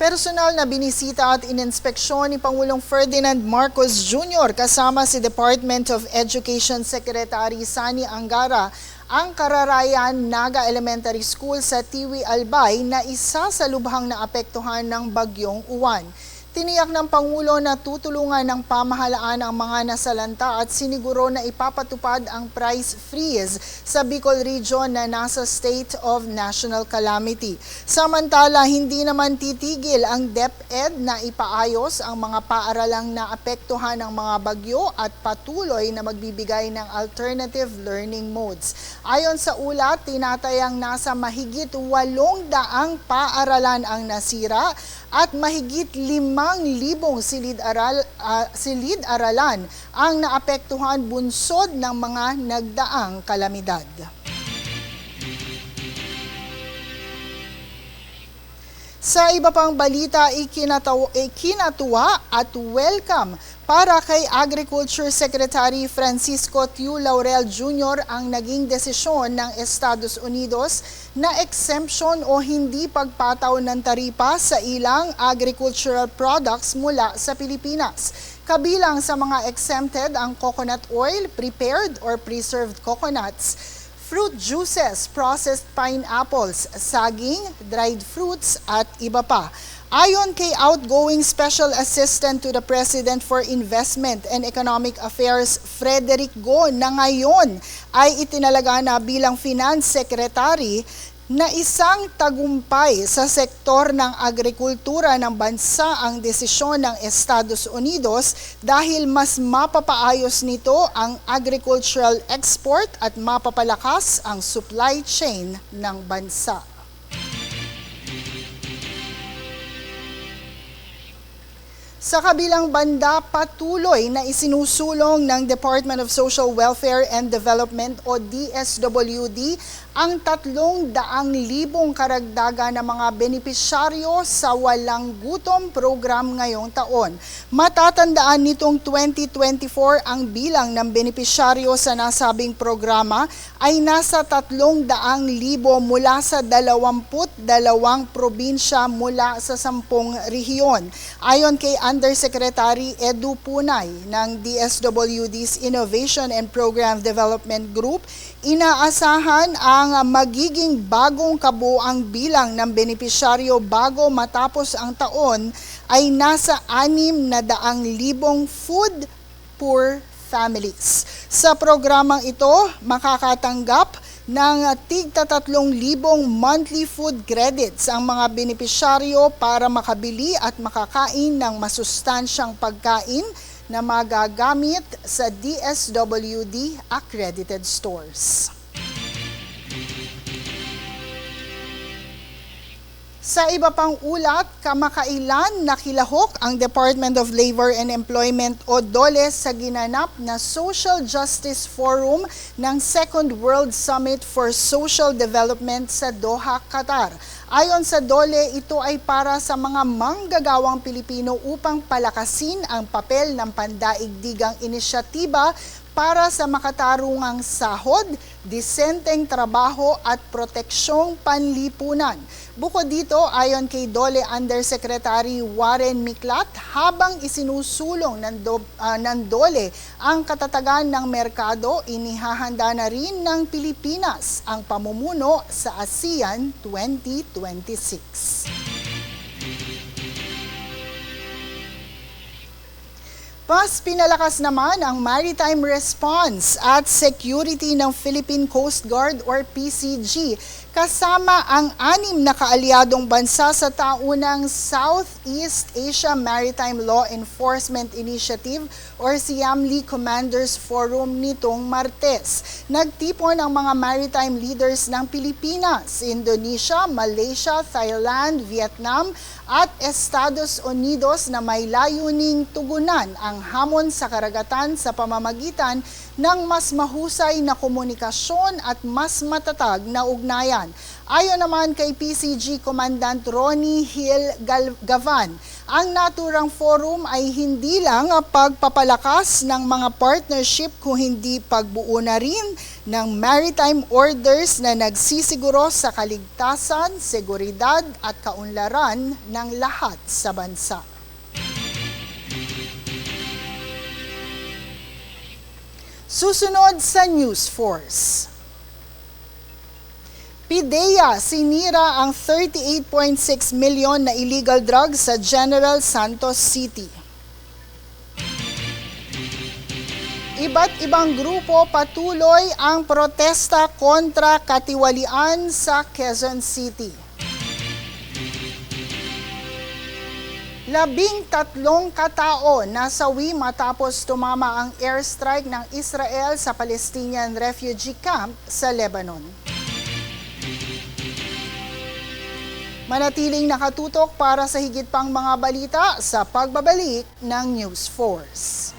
Personal na binisita at ininspeksyon ni Pangulong Ferdinand Marcos Jr. kasama si Department of Education Secretary Sani Angara ang Kararayan Naga Elementary School sa Tiwi, Albay na isa sa lubhang naapektuhan ng Bagyong Uwan. Tiniyak ng Pangulo na tutulungan ng pamahalaan ang mga nasalanta at siniguro na ipapatupad ang price freeze sa Bicol Region na nasa state of national calamity. Samantala, hindi naman titigil ang DepEd na ipaayos ang mga paaralang naapektuhan ng mga bagyo at patuloy na magbibigay ng alternative learning modes. Ayon sa ulat, tinatayang nasa mahigit 800 paaralan ang nasira at mahigit 5,000 silid-aralan ang naapektuhan bunsod ng mga nagdaang kalamidad. Sa iba pang balita, ikinatuwa at welcome para kay Agriculture Secretary Francisco Tiu Laurel Jr. ang naging desisyon ng Estados Unidos na exemption o hindi pagpataw ng taripa sa ilang agricultural products mula sa Pilipinas. Kabilang sa mga exempted ang coconut oil, prepared or preserved coconuts, fruit juices, processed pineapples, saging, dried fruits at iba pa. Ayon kay outgoing Special Assistant to the President for Investment and Economic Affairs, Frederick Go, na ngayon ay itinalaga na bilang Finance Secretary na isang tagumpay sa sektor ng agrikultura ng bansa ang desisyon ng Estados Unidos dahil mas mapapaayos nito ang agricultural export at mapapalakas ang supply chain ng bansa. Sa kabilang banda, patuloy na isinusulong ng Department of Social Welfare and Development o DSWD ang 300,000 karagdagan ng mga benepisyaryo sa Walang Gutom program ngayong taon. Matatandaan nitong 2024 ang bilang ng benepisyaryo sa nasabing programa ay nasa 300,000 mula sa 22 probinsya mula sa 10 rehiyon. Ayon kay Undersecretary Edu Punay ng DSWD's Innovation and Program Development Group, inaasahan ang magiging bagong kabuuang bilang ng benepisyaryo bago matapos ang taon ay nasa 600,000 food poor families. Sa programang ito, makakatanggap ng tigta 3,000 monthly food credits ang mga benepisyaryo para makabili at makakain ng masustansyang pagkain na magagamit sa DSWD accredited stores. Sa iba pang ulat, kamakailan nakilahok ang Department of Labor and Employment o DOLE sa ginanap na Social Justice Forum ng Second World Summit for Social Development sa Doha, Qatar. Ayon sa DOLE, ito ay para sa mga manggagawang Pilipino upang palakasin ang papel ng pandaigdigang inisyatiba para sa makatarungang sahod, disenteng trabaho at proteksyong panlipunan. Bukod dito, ayon kay DOLE Undersecretary Warren Miklat, habang isinusulong ng DOLE ang katatagan ng merkado, inihahanda na rin ng Pilipinas ang pamumuno sa ASEAN 2026. Mas pinalakas naman ang maritime response at security ng Philippine Coast Guard or PCG kasama ang 6 na kaalyadong bansa sa taunang Southeast Asia Maritime Law Enforcement Initiative or SIAMLI Commanders Forum nitong Martes. Nagtipon ang mga maritime leaders ng Pilipinas, Indonesia, Malaysia, Thailand, Vietnam at Estados Unidos na may layuning tugunan ang hamon sa karagatan sa pamamagitan ng mas mahusay na komunikasyon at mas matatag na ugnayan. kasalukuyan. Ayon naman kay PCG Commandant Ronnie Hill Gavan, ang naturang forum ay hindi lang pagpapalakas ng mga partnership kung hindi pagbuo na rin ng maritime orders na nagsisiguro sa kaligtasan, seguridad at kaunlaran ng lahat sa bansa. Susunod sa News Force. PIDEA sinira ang 38.6 milyon na illegal drugs sa General Santos City. Iba't ibang grupo patuloy ang protesta kontra katiwalian sa Quezon City. 13 katao nasawi matapos tumama ang airstrike ng Israel sa Palestinian refugee camp sa Lebanon. Manatiling nakatutok para sa higit pang mga balita sa pagbabalik ng News Force.